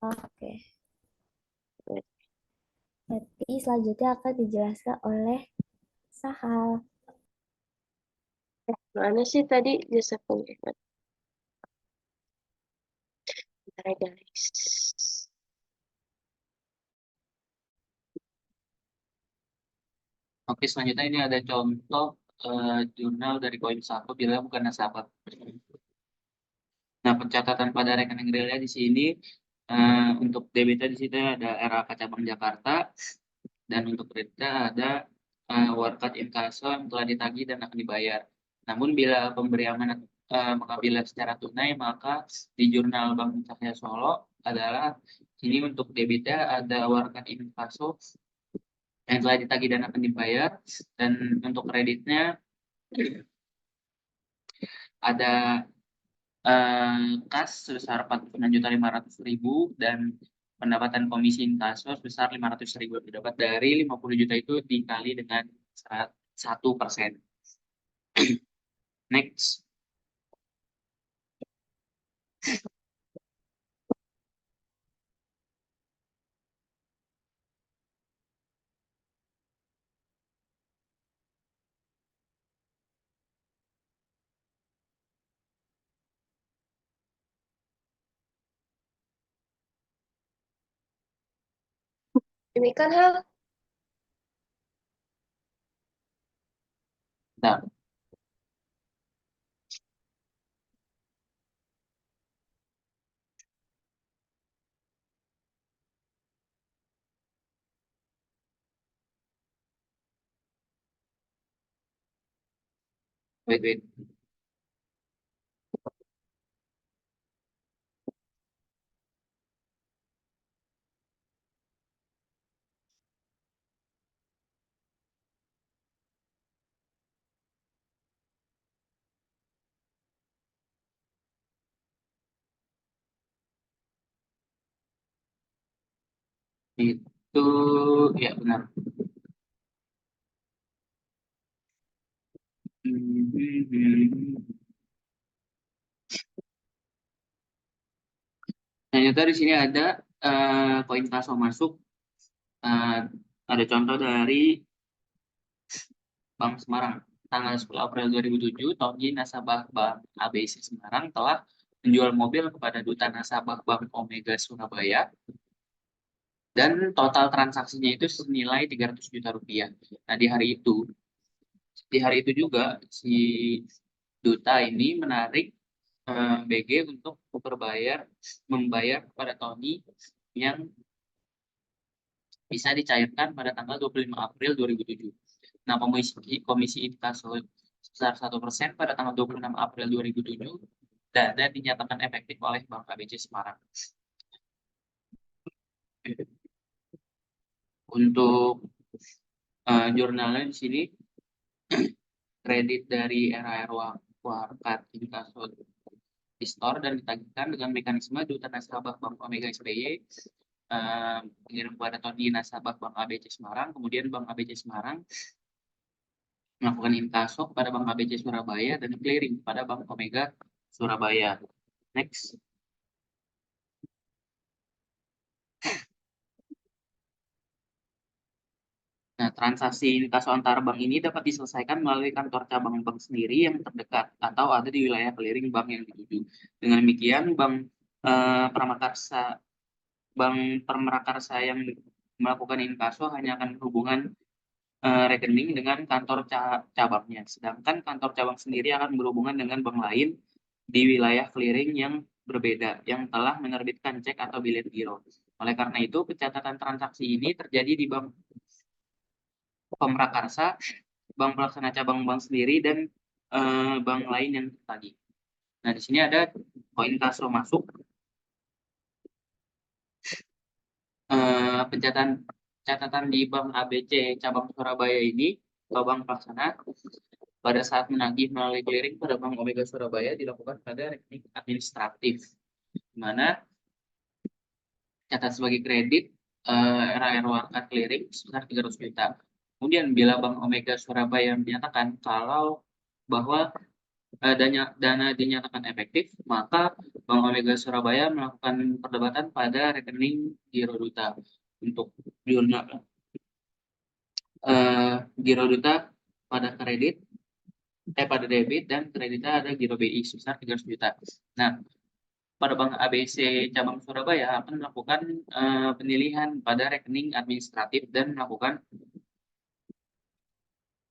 Oke. Nanti selanjutnya akan dijelaskan oleh Sahal. Mana sih tadi jasa pengiriman? Bentar ya guys. Oke, selanjutnya ini ada contoh jurnal dari koin satu bila bukan nasabah. Nah, pencatatan pada rekening realnya di sini untuk debitnya di sini ada RAK cabang Jakarta dan untuk kreditnya ada warkat inkaso yang telah ditagih dan akan dibayar. Namun bila pemberi amanat mengambilnya secara tunai, maka di jurnal Bank Cahaya Solo adalah ini untuk debitnya ada warkat inkaso yang telah ditagih dan akan dibayar, dan untuk kreditnya ada kas sebesar 46.500.000 dan pendapatan komisi inkaso sebesar 500.000 didapat dari 50 juta itu dikali dengan 1%. Next. Ini kan hal Nah, wait. Itu ya benar. Ternyata di sini ada koin kaso masuk. Eh, ada contoh dari Bank Semarang. Tanggal 10 April 2007, Tonggi nasabah Bank ABC Semarang telah menjual mobil kepada duta nasabah Bank Omega Surabaya dan total transaksinya itu senilai 300 juta rupiah. Nah, di hari itu juga si duta ini menarik BG untuk membayar kepada Tony yang bisa dicairkan pada tanggal 25 April 2007. Nah, komisi inkaso sebesar 1% pada tanggal 26 April 2007 dan dinyatakan efektif oleh Bank ABC Semarang. Untuk jurnalnya di sini kredit dari RAR Warkat Inkaso di-store dan ditagihkan dengan mekanisme duta nasabah Bank Omega SBY mengirim kepada Tony nasabah Bank ABC Semarang, kemudian Bank ABC Semarang melakukan inkaso kepada Bank ABC Surabaya dan clearing kepada Bank Omega Surabaya. Next. Nah, transaksi inkaso antar bank ini dapat diselesaikan melalui kantor cabang bank sendiri yang terdekat atau ada di wilayah clearing bank yang dituju. Dengan demikian, Bank Permerakarsa yang melakukan inkaso hanya akan berhubungan rekening dengan kantor cabangnya. Sedangkan kantor cabang sendiri akan berhubungan dengan bank lain di wilayah clearing yang berbeda yang telah menerbitkan cek atau bilet giro. Oleh karena itu, pencatatan transaksi ini terjadi di Bank Pemrakarsa, bank pelaksana cabang bank sendiri, dan bank lain yang tertagih. Nah, di sini ada koin kaso masuk. Catatan di Bank ABC cabang Surabaya ini, atau bank pelaksana, pada saat menagih melalui clearing pada Bank Omega Surabaya dilakukan pada rekening administratif, di mana catat sebagai kredit RAR Warkat Clearing sebesar 300 juta. Kemudian bila Bank Omega Surabaya menyatakan bahwa dana dinyatakan efektif, maka Bank Omega Surabaya melakukan perdebatan pada rekening giro duta. Untuk giro duta pada pada debit, dan kreditnya ada giro BI sebesar 300 juta. Nah, pada Bank ABC cabang Surabaya akan melakukan penilihan pada rekening administratif dan melakukan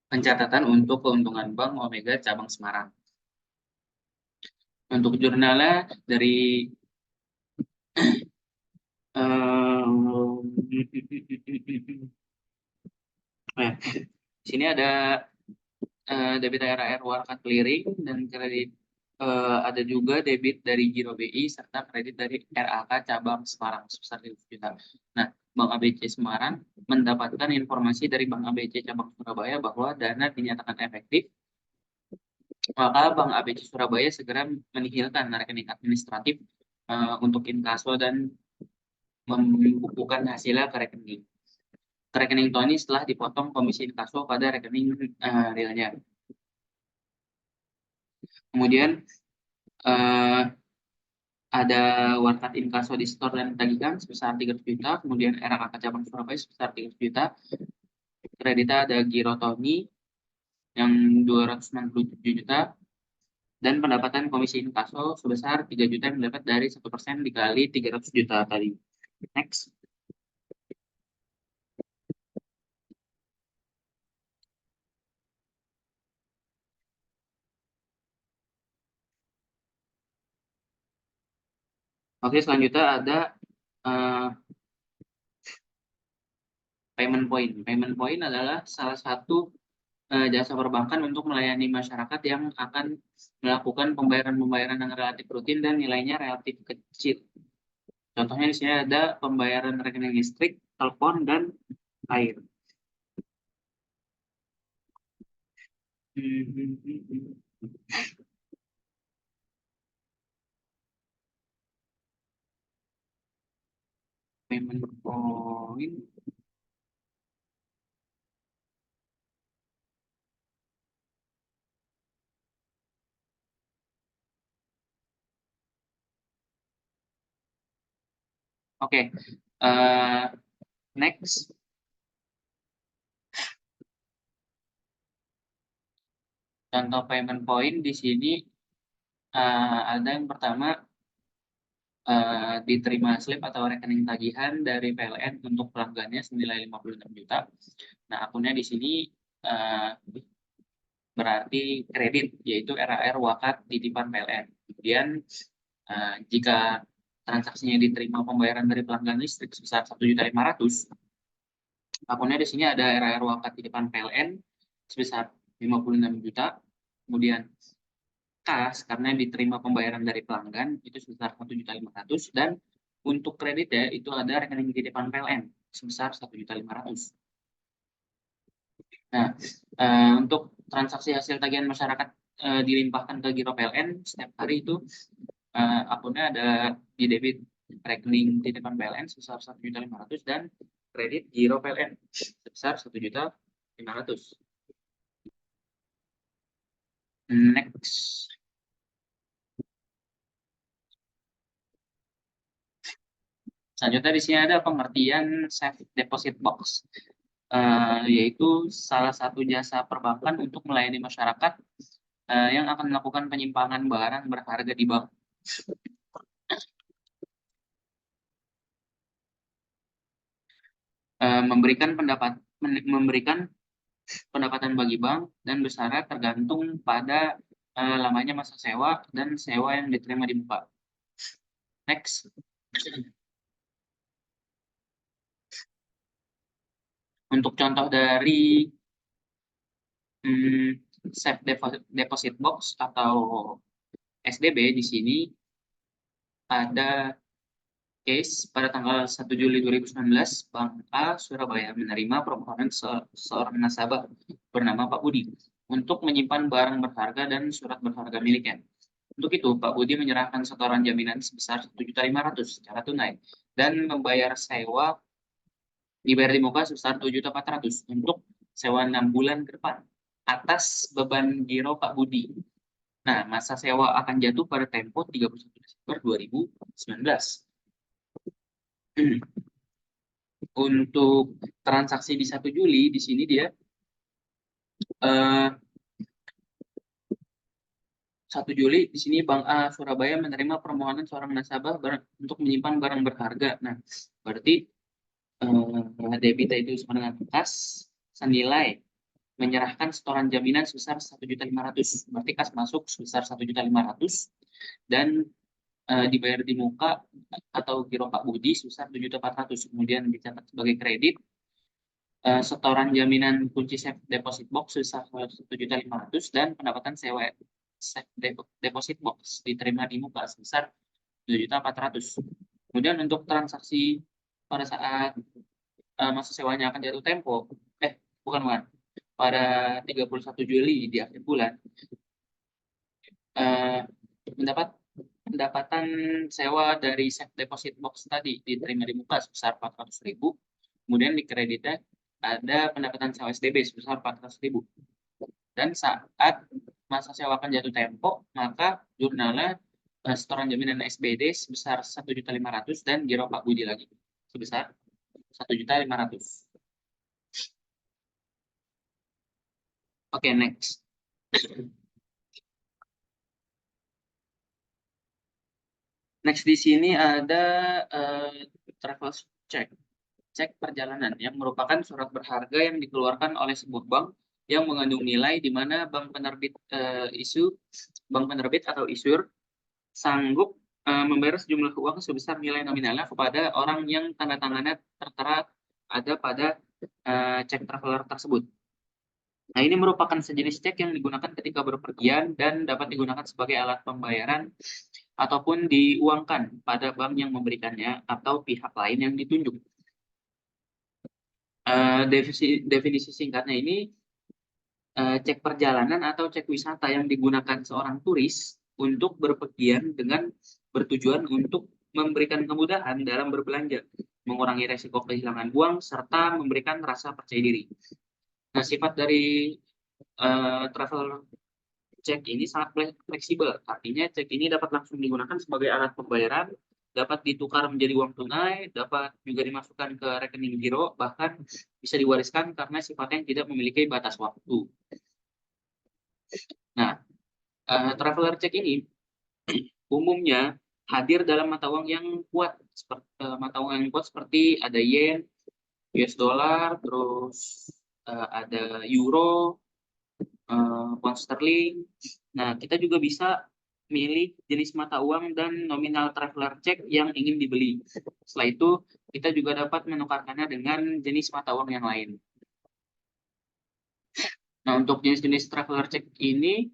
pencatatan untuk keuntungan Bank Omega cabang Semarang. Untuk jurnalnya dari sini ada debit RAR Warkat Clearing dan kredit, ada juga debit dari Giro BI serta kredit dari RAK cabang Semarang sebesar 100 juta. Nah, Bank ABC Semarang mendapatkan informasi dari Bank ABC cabang Surabaya bahwa dana dinyatakan efektif, maka Bank ABC Surabaya segera menihilkan rekening administratif untuk inkaso dan membukukan hasilnya ke rekening Tony setelah dipotong komisi inkaso pada rekening realnya. Kemudian ada Warkat Inkaso di store dan tagihan sebesar 300 juta, kemudian RAK cabang Surabaya sebesar 300 juta, kreditnya ada Giro Tony yang 267 juta, dan pendapatan komisi inkaso sebesar 3 juta yang mendapat dari 1% dikali 300 juta tadi. Next. Oke, selanjutnya ada payment point. Payment point adalah salah satu jasa perbankan untuk melayani masyarakat yang akan melakukan pembayaran yang relatif rutin dan nilainya relatif kecil. Contohnya di sini ada pembayaran rekening listrik, telepon, dan air. Payment point. Oke, next. Contoh payment point di sini ada yang pertama, diterima slip atau rekening tagihan dari PLN untuk pelanggannya senilai 56 juta. Nah, akunnya di sini berarti kredit, yaitu RAR Wakat titipan PLN. Kemudian jika transaksinya diterima pembayaran dari pelanggan listrik sebesar 1.500.000, akunnya di sini ada RAR Wakat titipan PLN sebesar 56 juta, Kemudian kas karena diterima pembayaran dari pelanggan itu sebesar 1.500.000 dan untuk kredit ya itu ada rekening titipan PLN sebesar 1.500.000. Nah, untuk transaksi hasil tagihan masyarakat dilimpahkan ke Giro PLN setiap hari itu akunnya ada di debit rekening titipan PLN sebesar 1.500.000 dan kredit Giro PLN sebesar 1.500.000. Next. Selanjutnya di sini ada pengertian safe deposit box, yaitu salah satu jasa perbankan untuk melayani masyarakat yang akan melakukan penyimpanan barang berharga di bank. Memberikan pendapatan bagi bank dan besarannya tergantung pada lamanya masa sewa dan sewa yang diterima di muka. Next. Untuk contoh dari safe deposit box atau SDB di sini ada case pada tanggal 1 Juli 2019, Bank A Surabaya menerima permohonan seorang nasabah bernama Pak Budi untuk menyimpan barang berharga dan surat berharga miliknya. Untuk itu, Pak Budi menyerahkan setoran jaminan sebesar 1.500.000 secara tunai dan membayar sewa dibayar di muka sebesar 2.400.000 untuk sewa 6 bulan ke depan atas beban giro Pak Budi. Nah, masa sewa akan jatuh pada tempo 31 Desember 2019. Untuk transaksi di 1 Juli, di sini dia 1 Juli, di sini Bank A Surabaya menerima permohonan seorang nasabah untuk menyimpan barang berharga. Nah, berarti debita itu sama dengan kas senilai menyerahkan setoran jaminan sebesar 1.500.000. Berarti kas masuk sebesar 1.500.000 dan dibayar di muka atau giro Pak Budi sebesar 7.400.000. Kemudian dicatat sebagai kredit setoran jaminan kunci safe deposit box sebesar 1.500.000 dan pendapatan sewa safe deposit box diterima di muka sebesar 2.400.000. Kemudian untuk transaksi pada saat masa sewanya akan jatuh tempo, bukan, pada 31 Juli di akhir bulan, mendapat pendapatan sewa dari safe deposit box tadi diterima di muka sebesar 400.000, kemudian di kreditnya ada pendapatan sewa SDB sebesar 400.000. Dan saat masa sewa akan jatuh tempo, maka jurnalnya setoran jaminan SBD sebesar 1.500.000 dan giro Pak Budi lagi sebesar 1.500.000. Oke, next. Next di sini ada travel check, cek perjalanan yang merupakan surat berharga yang dikeluarkan oleh sebuah bank yang mengandung nilai di mana bank penerbit atau issuer sanggup membayar sejumlah uang sebesar nilai nominalnya kepada orang yang tanda tangannya tertera ada pada cek traveler tersebut. Nah, ini merupakan sejenis cek yang digunakan ketika berpergian dan dapat digunakan sebagai alat pembayaran ataupun diuangkan pada bank yang memberikannya atau pihak lain yang ditunjuk. Definisi singkatnya ini cek perjalanan atau cek wisata yang digunakan seorang turis untuk berpergian dengan bertujuan untuk memberikan kemudahan dalam berbelanja, mengurangi resiko kehilangan uang, serta memberikan rasa percaya diri. Nah, sifat dari travel cek ini sangat fleksibel. Artinya cek ini dapat langsung digunakan sebagai alat pembayaran, dapat ditukar menjadi uang tunai, dapat juga dimasukkan ke rekening giro, bahkan bisa diwariskan karena sifatnya tidak memiliki batas waktu. Nah, traveler cek ini umumnya hadir dalam mata uang yang kuat, seperti ada yen, US dollar, terus ada euro, pound sterling. Nah, kita juga bisa milih jenis mata uang dan nominal traveler check yang ingin dibeli. Setelah itu, kita juga dapat menukarkannya dengan jenis mata uang yang lain. Nah, untuk jenis-jenis traveler check ini,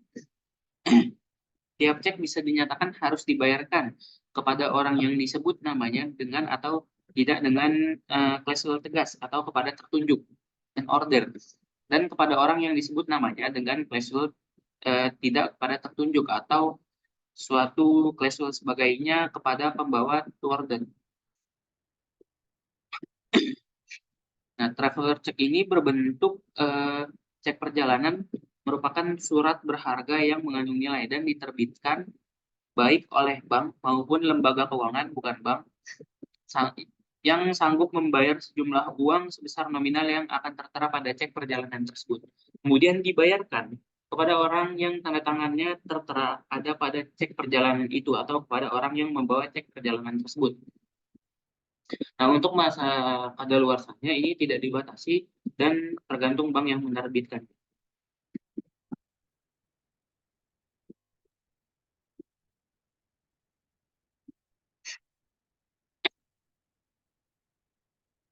tiap cek bisa dinyatakan harus dibayarkan kepada orang yang disebut namanya dengan atau tidak dengan klausul tegas atau kepada tertunjuk dan order, dan kepada orang yang disebut namanya dengan klausul tidak kepada tertunjuk atau suatu klausul sebagainya kepada pembawa to order. Nah, traveler check ini berbentuk cek perjalanan, merupakan surat berharga yang mengandung nilai dan diterbitkan baik oleh bank maupun lembaga keuangan bukan bank sang- yang sanggup membayar sejumlah uang sebesar nominal yang akan tertera pada cek perjalanan tersebut. Kemudian dibayarkan kepada orang yang tanda tangannya tertera ada pada cek perjalanan itu atau kepada orang yang membawa cek perjalanan tersebut. Nah, untuk masa kadaluarsanya ini tidak dibatasi dan tergantung bank yang menerbitkan.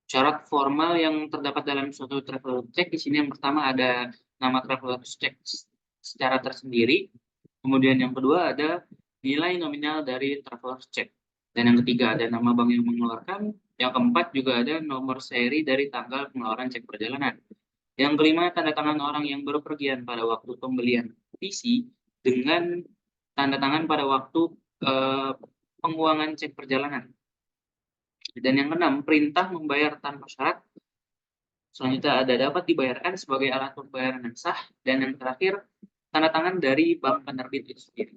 Syarat formal yang terdapat dalam suatu travel check di sini yang pertama ada nama travel check secara tersendiri, kemudian yang kedua ada nilai nominal dari travel check, dan yang ketiga ada nama bank yang mengeluarkan, yang keempat juga ada nomor seri dari tanggal pengeluaran cek perjalanan, yang kelima tanda tangan orang yang berpergian pada waktu pembelian PC dengan tanda tangan pada waktu eh, penguangan cek perjalanan. Dan yang keenam, perintah membayar tanpa syarat. Selanjutnya ada dapat dibayarkan sebagai alat pembayaran yang sah. Dan yang terakhir, tanda tangan dari bank penerbit itu sendiri.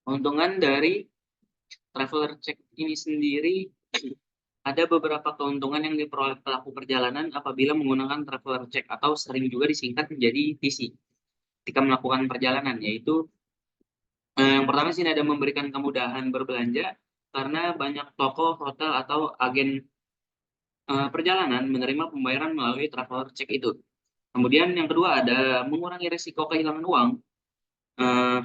Keuntungan dari traveler check ini sendiri, ada beberapa keuntungan yang diperoleh pelaku perjalanan apabila menggunakan traveler check atau sering juga disingkat menjadi TC ketika melakukan perjalanan, yaitu yang pertama sih ada memberikan kemudahan berbelanja karena banyak toko, hotel, atau agen perjalanan menerima pembayaran melalui traveler check itu. Kemudian yang kedua ada mengurangi risiko kehilangan uang. Eh,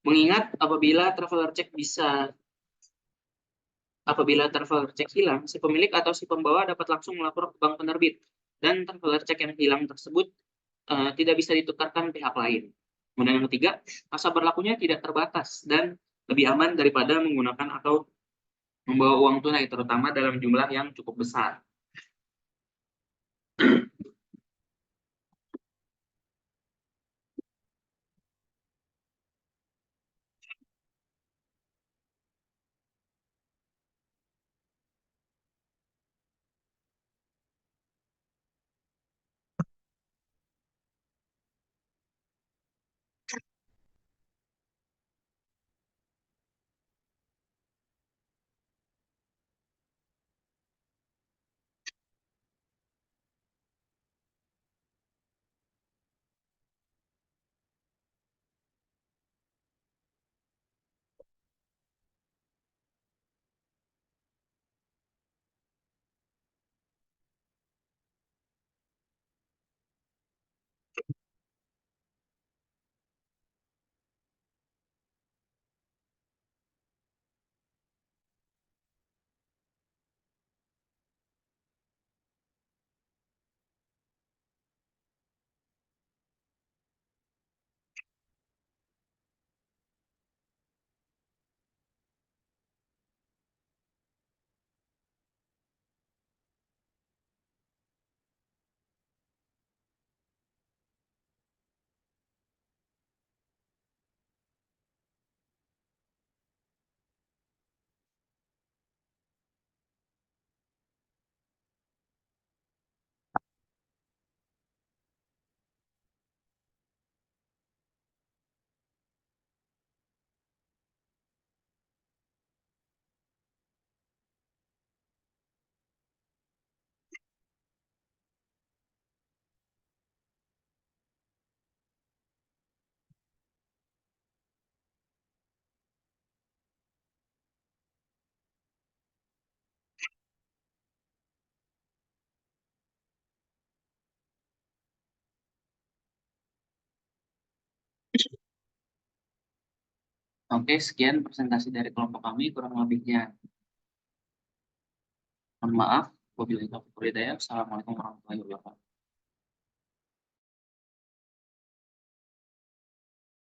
Mengingat apabila traveler check hilang, si pemilik atau si pembawa dapat langsung melapor ke bank penerbit dan traveler check yang hilang tersebut tidak bisa ditukarkan pihak lain. Kemudian yang ketiga, masa berlakunya tidak terbatas dan lebih aman daripada menggunakan atau membawa uang tunai, terutama dalam jumlah yang cukup besar. Oke, sekian presentasi dari kelompok kami, kurang lebihnya. Mohon maaf, wabillahi taufiq wal hidayah. Assalamualaikum warahmatullahi wabarakatuh.